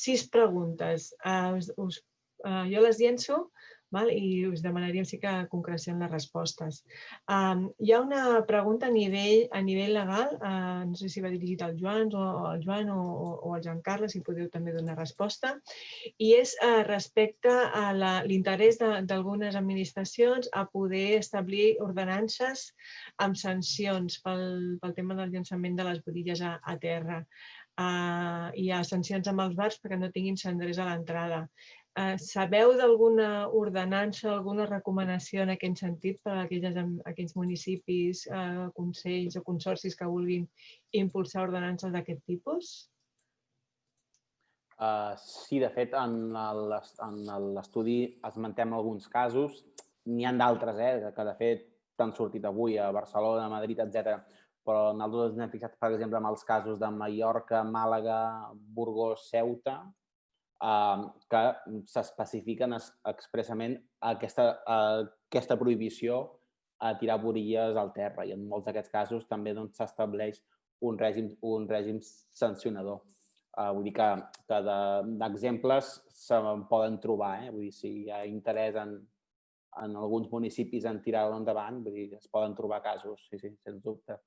6 preguntes. Jo les llenço i us demanaríem sí que concreció en les respostes. Hi ha una pregunta a nivell legal, no sé si va dirigida al Joan o al Joan Carles, si podeu també donar resposta, i és respecte a l'interès d'algunes administracions a poder establir ordenances amb sancions pel tema del llançament de les borilles a terra. Hi ha sancions amb els bars perquè no tinguin cendrers a l'entrada. Sabeu d'alguna ordenança, alguna recomanació en aquest sentit per a aquells municipis, consells o consorcis que vulguin impulsar ordenances d'aquest tipus? Sí, de fet, en l'estudi esmentem alguns casos. N'hi ha d'altres, que de fet t'han sortit avui a Barcelona, Madrid, etc. Però nosaltres ens hem fixat, per exemple, en els casos de Mallorca, Màlaga, Burgos, Ceuta, que s'especifiquen expressament aquesta prohibició a tirar borilles al terra, i en molts d'aquests casos també s'estableix un règim sancionador. Vull dir que d'exemples se'n poden trobar. Vull dir, si hi ha interès en alguns municipis en tirar-ho endavant, vull dir, es poden trobar casos, sí, sens dubte.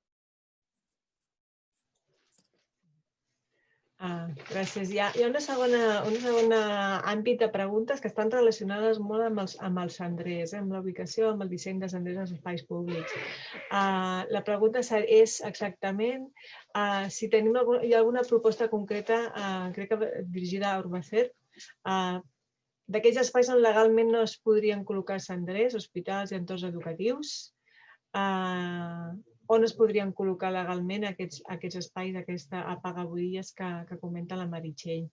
Gràcies. Hi ha una segona àmbit de preguntes que estan relacionades molt amb els cendrers, amb la ubicació, amb el disseny de cendrers als espais públics. La pregunta és exactament si hi ha alguna proposta concreta, crec que dirigida a Urbacer, d'aquells espais on legalment no es podrien col·locar cendrers, hospitals i entorns educatius, on es podrien col·locar legalment aquests espais, aquesta apagaborilles que comenta la Meritxell?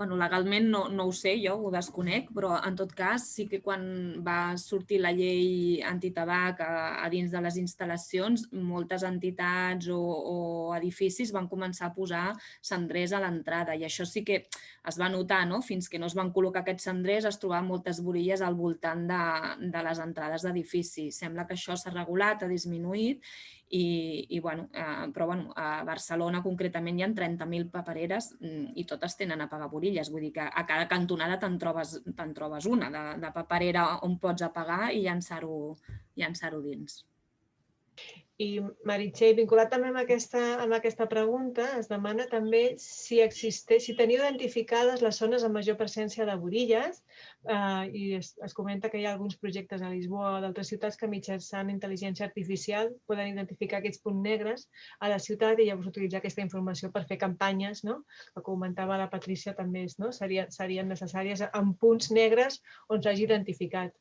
Legalment no ho sé, jo ho desconec, però en tot cas sí que quan va sortir la llei antitabac a dins de les instal·lacions, moltes entitats o edificis van començar a posar cendrers a l'entrada i això sí que es va notar, fins que no es van col·locar aquests cendrers es trobaven moltes borilles al voltant de les entrades d'edifici. Sembla que això s'ha regulat, ha disminuït, però a Barcelona concretament hi ha 30.000 papereres i totes tenen apagaborilles. Vull dir que a cada cantonada te'n trobes una de paperera on pots apagar i llançar-ho dins. I Meritxell, vinculat també amb aquesta pregunta, es demana també si teniu identificades les zones amb major presència de borilles i es comenta que hi ha alguns projectes a Lisboa o d'altres ciutats que mitjançant intel·ligència artificial poden identificar aquests punts negres a la ciutat i llavors utilitzar aquesta informació per fer campanyes, que comentava la Patrícia també, serien necessàries en punts negres on s'hagi identificat.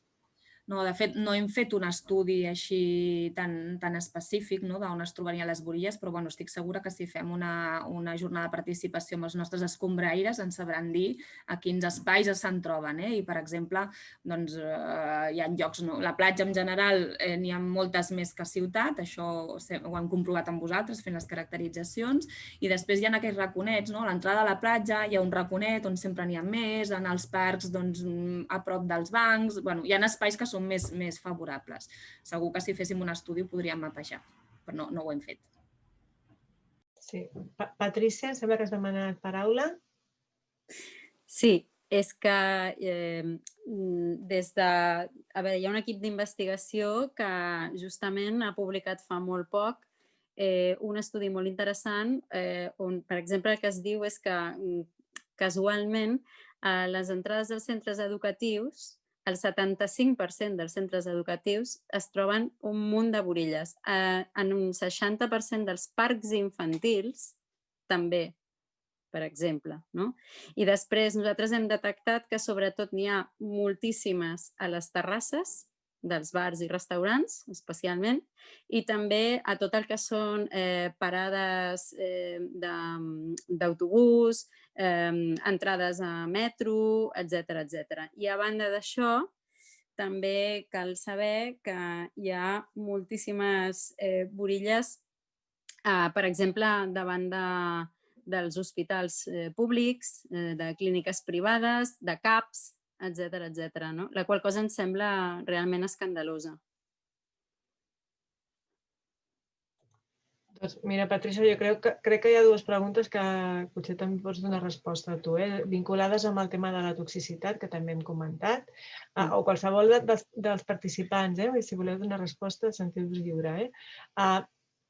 No, de fet, no hem fet un estudi així tan específic d'on es trobarien les borilles, però estic segura que si fem una jornada de participació amb els nostres escombraires ens sabran dir a quins espais se'n troben. I, per exemple, hi ha llocs, la platja en general n'hi ha moltes més que a ciutat, això ho hem comprovat amb vosaltres fent les caracteritzacions, i després hi ha aquells raconets, a l'entrada de la platja hi ha un raconet on sempre n'hi ha més, en els parcs a prop dels bancs, hi ha espais que són més favorables. Segur que si féssim un estudi ho podríem mapejar, però no ho hem fet. Sí. Patrícia, em sembla que has demanat paraula. Sí, és que hi ha un equip d'investigació que justament ha publicat fa molt poc un estudi molt interessant on, per exemple, el que es diu és que casualment a les entrades dels centres educatius el 75% dels centres educatius es troben un munt de borilles. En un 60% dels parcs infantils també, per exemple. I després nosaltres hem detectat que sobretot n'hi ha moltíssimes a les terrasses dels bars i restaurants, especialment, i també a tot el que són parades d'autobús, entrades a metro, etc. I a banda d'això, també cal saber que hi ha moltíssimes borilles, per exemple, davant dels hospitals públics, de clíniques privades, de CAPs, etc. La qual cosa ens sembla realment escandalosa. Doncs mira, Patricia, jo crec que hi ha dues preguntes que potser també pots donar resposta a tu, vinculades amb el tema de la toxicitat, que també hem comentat, o qualsevol dels participants, si voleu donar resposta, sentiu-vos lliure.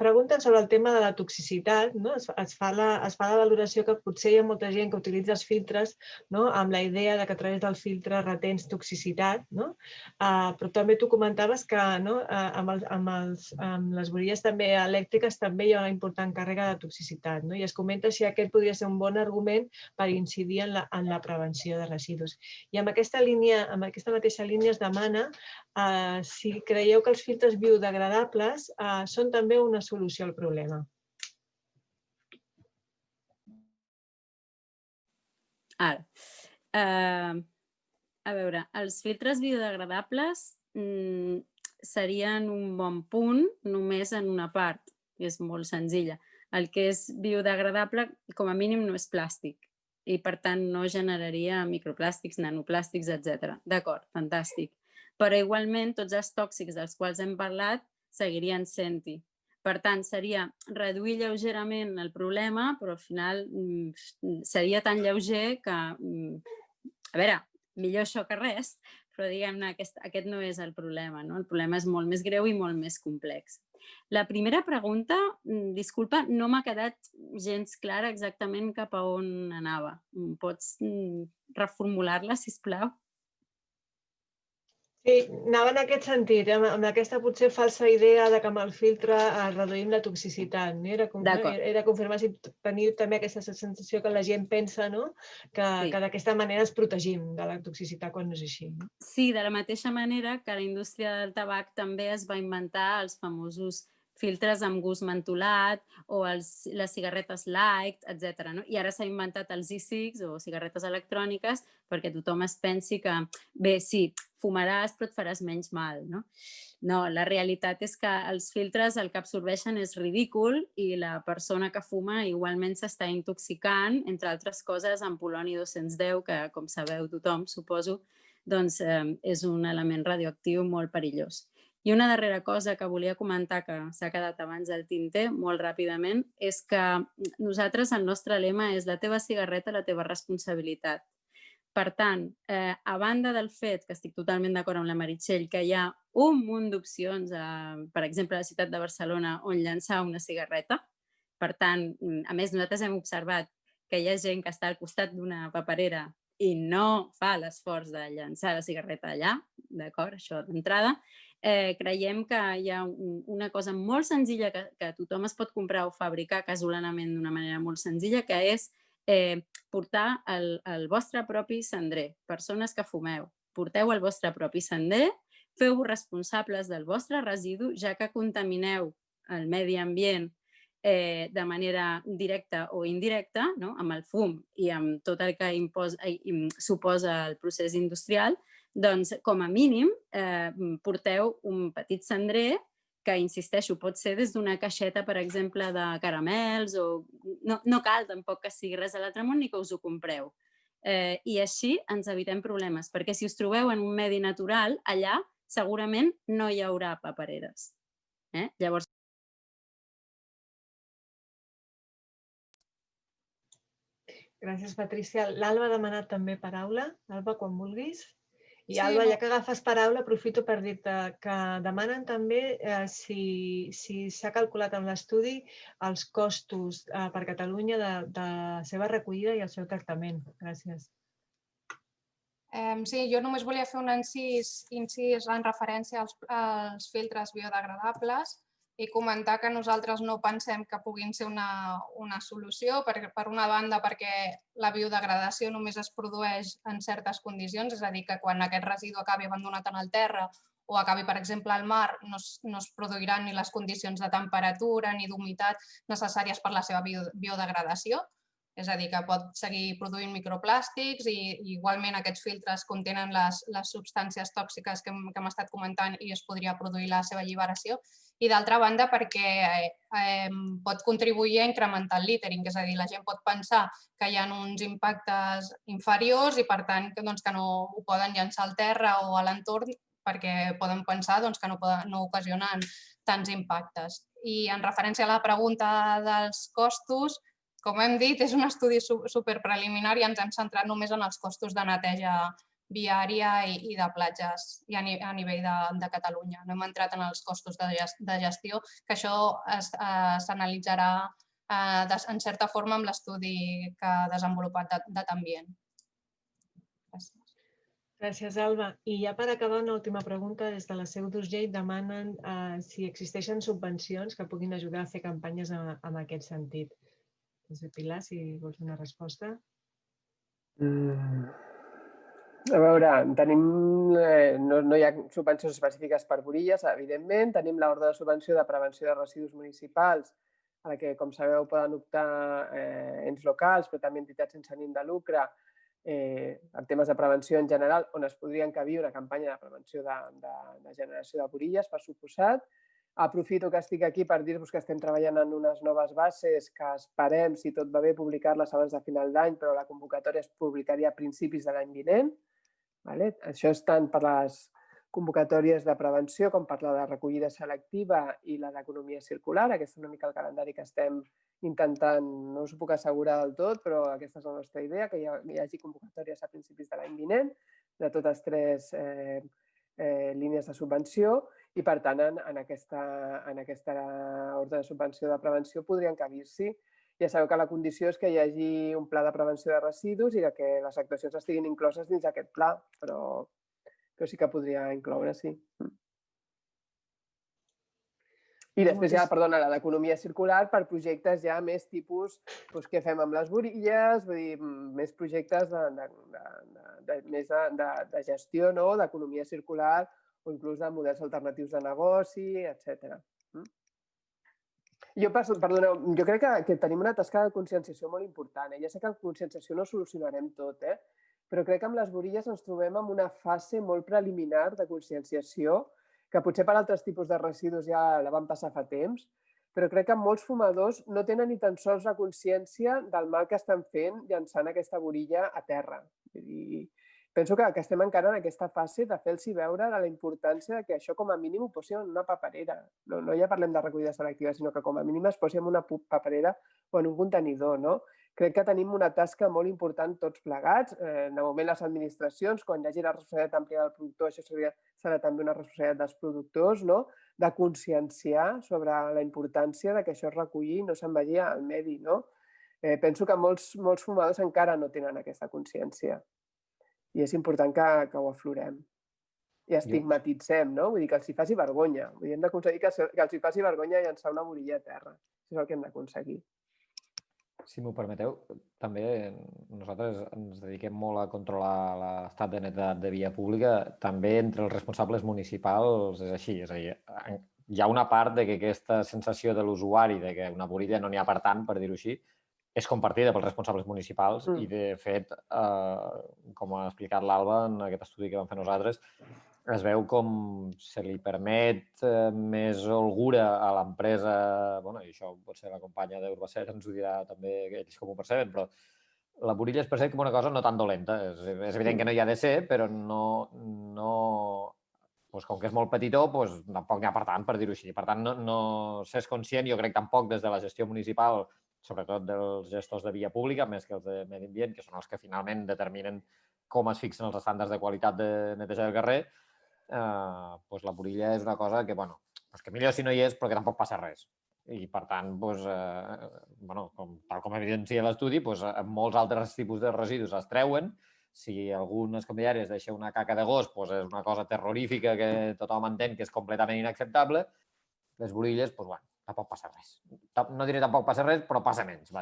Pregunten sobre el tema de la toxicitat, no? Es fa la valoració que potser hi ha molta gent que utilitza els filtres, no? Amb la idea de que a través del filtre retens toxicitat, no? Però també tu comentaves que, no? Amb les borilles també elèctriques també hi ha una important càrrega de toxicitat, no? I es comenta si aquest podria ser un bon argument per incidir en la prevenció de residus. I amb aquesta mateixa línia es demana si creieu que els filtres biodegradables són també una solució al problema. Ara, a veure, els filtres biodegradables serien un bon punt només en una part, que és molt senzilla. El que és biodegradable, com a mínim, no és plàstic i, per tant, no generaria microplàstics, nanoplàstics, etc. D'acord, fantàstic. Però, igualment, tots els tòxics dels quals hem parlat seguirien sent-hi. Per tant, seria reduir lleugerament el problema, però al final seria tan lleuger que, a veure, millor això que res, però diguem-ne, aquest no és el problema, no? El problema és molt més greu i molt més complex. La primera pregunta, disculpa, no m'ha quedat gens clara exactament cap a on anava. Pots reformular-la, sisplau? Sí, anava en aquest sentit, amb aquesta potser falsa idea que amb el filtre reduïm la toxicitat. Era confirmar si teniu també aquesta sensació que la gent pensa que d'aquesta manera ens protegim de la toxicitat quan no és així. Sí, de la mateixa manera que la indústria del tabac també es va inventar els famosos filtres amb gust mentolat o les cigarretes light, etc. I ara s'ha inventat els e-cigs o cigarretes electròniques perquè tothom es pensi que, bé, sí, fumaràs però et faràs menys mal. No, la realitat és que els filtres el que absorbeixen és ridícul i la persona que fuma igualment s'està intoxicant, entre altres coses, amb poloni 210, que, com sabeu tothom, suposo, doncs és un element radioactiu molt perillós. I una darrera cosa que volia comentar, que s'ha quedat abans del tinter, molt ràpidament, és que nosaltres, el nostre lema és la teva cigarreta, la teva responsabilitat. Per tant, a banda del fet, que estic totalment d'acord amb la Meritxell, que hi ha un munt d'opcions, per exemple, a la ciutat de Barcelona, on llançar una cigarreta, per tant, a més, nosaltres hem observat que hi ha gent que està al costat d'una paperera i no fa l'esforç de llançar la cigarreta allà, d'acord, això d'entrada. Creiem que hi ha una cosa molt senzilla que tothom es pot comprar o fabricar casolанament d'una manera molt senzilla, que és portar el vostre propi cendrer. Persones que fumeu, porteu el vostre propi cendrer, feu-vos responsables del vostre residu, ja que contamineu el medi ambient de manera directa o indirecta, amb el fum i amb tot el que suposa el procés industrial, doncs, com a mínim, porteu un petit cendrer que, insisteixo, pot ser des d'una caixeta, per exemple, de caramels o... No cal tampoc que sigui res de l'altre món ni que us ho compreu. I així ens evitem problemes, perquè si us trobeu en un medi natural, allà segurament no hi haurà papereres. Llavors... Gràcies, Patricia. L'Alba ha demanat també paraula. Alba, quan vulguis. I Alba, ja que agafes paraula, aprofito per dir-te que demanen també si s'ha calculat en l'estudi els costos per Catalunya de la seva recollida i el seu tractament. Gràcies. Sí, jo només volia fer un incís en referència als filtres biodegradables i comentar que nosaltres no pensem que puguin ser una solució, per una banda perquè la biodegradació només es produeix en certes condicions, és a dir, que quan aquest residu acabi abandonat en el terra o acabi, per exemple, al mar, no es produiran ni les condicions de temperatura ni d'humitat necessàries per la seva biodegradació. És a dir, que pot seguir produint microplàstics i igualment aquests filtres contenen les substàncies tòxiques que hem estat comentant i es podria produir la seva alliberació. I d'altra banda perquè pot contribuir a incrementar el littering, és a dir, la gent pot pensar que hi ha uns impactes inferiors i per tant que no ho poden llançar al terra o a l'entorn perquè poden pensar que no ocasionen tants impactes. I en referència a la pregunta dels costos, com hem dit, és un estudi superpreliminar i ens hem centrat només en els costos de neteja viària i de platges i a nivell de Catalunya. No hem entrat en els costos de gestió, que això s'analitzarà en certa forma amb l'estudi que ha desenvolupat Datambient. Gràcies. Gràcies, Alba. I ja per acabar, una última pregunta. Des de la Seu d'Urgell demanen si existeixen subvencions que puguin ajudar a fer campanyes en aquest sentit. Pilar, si vols donar resposta. A veure, no hi ha subvencions específiques per borilles, evidentment. Tenim l'ordre de subvenció de prevenció de residus municipals, a la que, com sabeu, poden optar ens locals, però també entitats sense ànim de lucre, en temes de prevenció en general, on es podria encabir una campanya de prevenció de generació de borilles, per suposat. Aprofito que estic aquí per dir-vos que estem treballant en unes noves bases que esperem, si tot va bé, publicar-les abans de final d'any, però la convocatòria es publicaria a principis de l'any vinent. Això és tant per les convocatòries de prevenció com per la de recollida selectiva i la d'economia circular. Aquest és una mica el calendari que estem intentant, no us ho puc assegurar del tot, però aquesta és la nostra idea, que hi hagi convocatòries a principis de l'any vinent de totes tres línies de subvenció i, per tant, en aquesta ordre de subvenció de prevenció podrien encabir-s'hi. Ja sabeu que la condició és que hi hagi un pla de prevenció de residus i que les actuacions estiguin incloses dins d'aquest pla, però sí que podria incloure, sí. I després ja, perdona, la d'economia circular per projectes ja més tipus què fem amb les borilles, vull dir, més projectes de gestió, d'economia circular o inclús de models alternatius de negoci, etc. Jo crec que tenim una tasca de conscienciació molt important. Ja sé que amb conscienciació no solucionarem tot, però crec que amb les borilles ens trobem en una fase molt preliminar de conscienciació, que potser per altres tipus de residus ja la van passar fa temps, però crec que molts fumadors no tenen ni tan sols la consciència del mal que estan fent llançant aquesta borilla a terra. Penso que estem encara en aquesta fase de fer-los veure la importància que això com a mínim ho posi en una paperera. No ja parlem de recollida selectiva, sinó que com a mínim es posi en una paperera o en un contenidor. Crec que tenim una tasca molt important tots plegats. De moment les administracions, quan hi hagi la responsabilitat àmplia del productor, això serà també una responsabilitat dels productors, de conscienciar sobre la importància que això es reculli i no se'n vagi al medi. Penso que molts fumadors encara no tenen aquesta consciència i és important que ho aflorem i estigmatitzem, vull dir que els hi faci vergonya. Hem d'aconseguir que els hi faci vergonya llançar una borilla a terra. Això és el que hem d'aconseguir. Si m'ho permeteu, també nosaltres ens dediquem molt a controlar l'estat de netedat de via pública. També entre els responsables municipals és així. És a dir, hi ha una part de que aquesta sensació de l'usuari de que una borilla no n'hi ha per tant, per dir-ho així, és compartida pels responsables municipals i, de fet, com ha explicat l'Alba en aquest estudi que vam fer nosaltres, es veu com se li permet més holgura a l'empresa, i això potser la companya d'Urbacer ens ho dirà també ells com ho perceben, però la borilla es percep com una cosa no tan dolenta. És evident que no hi ha de ser, però com que és molt petitó, tampoc n'hi ha per tant, per dir-ho així. Per tant, no s'és conscient, jo crec tampoc des de la gestió municipal, sobretot dels gestors de via pública, més que els de medi ambient, que són els que finalment determinen com es fixen els estàndards de qualitat de neteja del carrer, la borilla és una cosa que millor si no hi és, però que tampoc passa res. I, per tant, tal com evidencia l'estudi, molts altres tipus de residus es treuen. Si algun escombraries deixa una caca de gos, és una cosa terrorífica que tothom entén que és completament inacceptable. Les borilles, tampoc passa res. No diré tampoc passa res, però passa menys.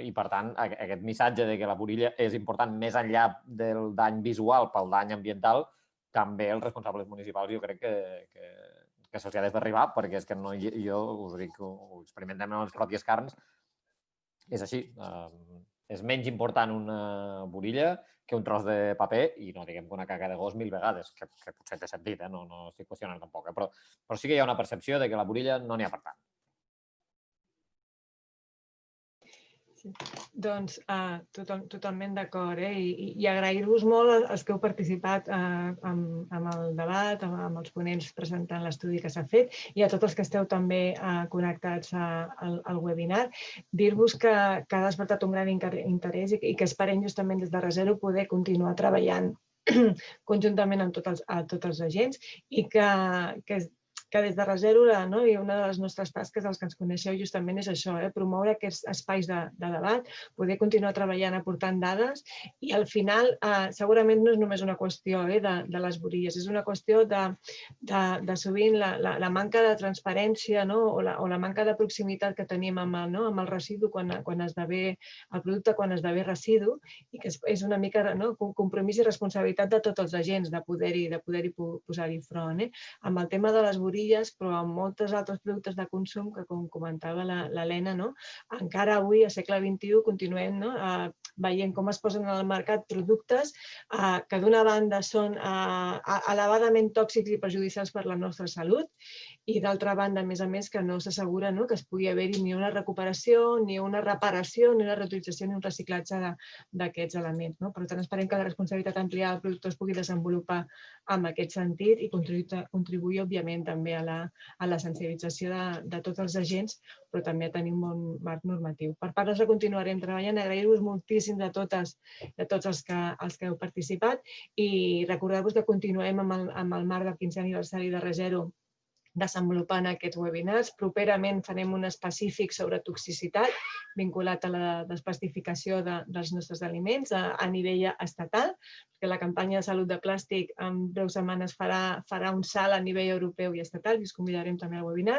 I, per tant, aquest missatge de que la borilla és important més enllà del dany visual pel dany ambiental, també els responsables municipals jo crec que se'ls ha de fer arribar, perquè és que jo us dic que ho experimentem en les pròpies carns, és així. És menys important una borilla que un tros de paper i no diguem que una caca de gos 1000 vegades, que potser té sentit, no estic qüestionant tampoc, però sí que hi ha una percepció de que la borilla no n'hi ha per tant. Doncs totalment d'acord, i agrair-vos molt els que heu participat amb el debat, amb els ponents presentant l'estudi que s'ha fet i a tots els que esteu també connectats al webinar. Dir-vos que ha despertat un gran interès i que esperem justament des de ReZero poder continuar treballant conjuntament amb tots els agents i que des de ReZero i una de les nostres tasques, els que ens coneixeu justament és això, promoure aquests espais de debat, poder continuar treballant aportant dades i al final segurament no és només una qüestió de les borilles, és una qüestió de sovint la manca de transparència o la manca de proximitat que tenim amb el residu quan esdevé el producte, quan esdevé residu i que és una mica compromís i responsabilitat de tots els agents de poder-hi posar-hi front. Amb el tema de les borilles, però amb molts altres productes de consum que, com comentava l'Helena, encara avui, a segle XXI, continuem veient com es posen al mercat productes que d'una banda són elevadament tòxics i perjudicials per la nostra salut i d'altra banda, a més, que no s'assegura que es pugui haver-hi ni una recuperació, ni una reparació, ni una reutilització, ni un reciclatge d'aquests elements. Per tant, esperem que la responsabilitat ampliada del productor es pugui desenvolupar en aquest sentit i contribuir, òbviament, també a la sensibilització de tots els agents, però també a tenir un bon marc normatiu. Per part nostra continuarem treballant, agrair-vos moltíssim a totes i a tots els que heu participat i recordar-vos que continuem amb el marc del 15è aniversari de ReZero desenvolupant aquests webinars. Properament farem un específic sobre toxicitat vinculat a la desplastificació dels nostres aliments a nivell estatal, perquè la campanya de salut de plàstic en breus setmanes farà un salt a nivell europeu i estatal i us convidarem també al webinar.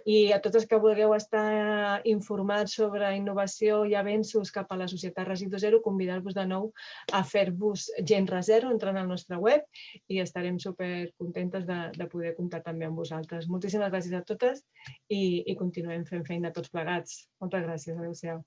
I a tots els que vulgueu estar informats sobre innovació i avenços cap a la societat Residu Zero, convidar-vos de nou a fer-vos gent ReZero entrant al nostre web i estarem supercontentes de poder comptar també amb vosaltres. Moltíssimes gràcies a totes i continuem fent feina tots plegats. Moltes gràcies. Adéu-siau.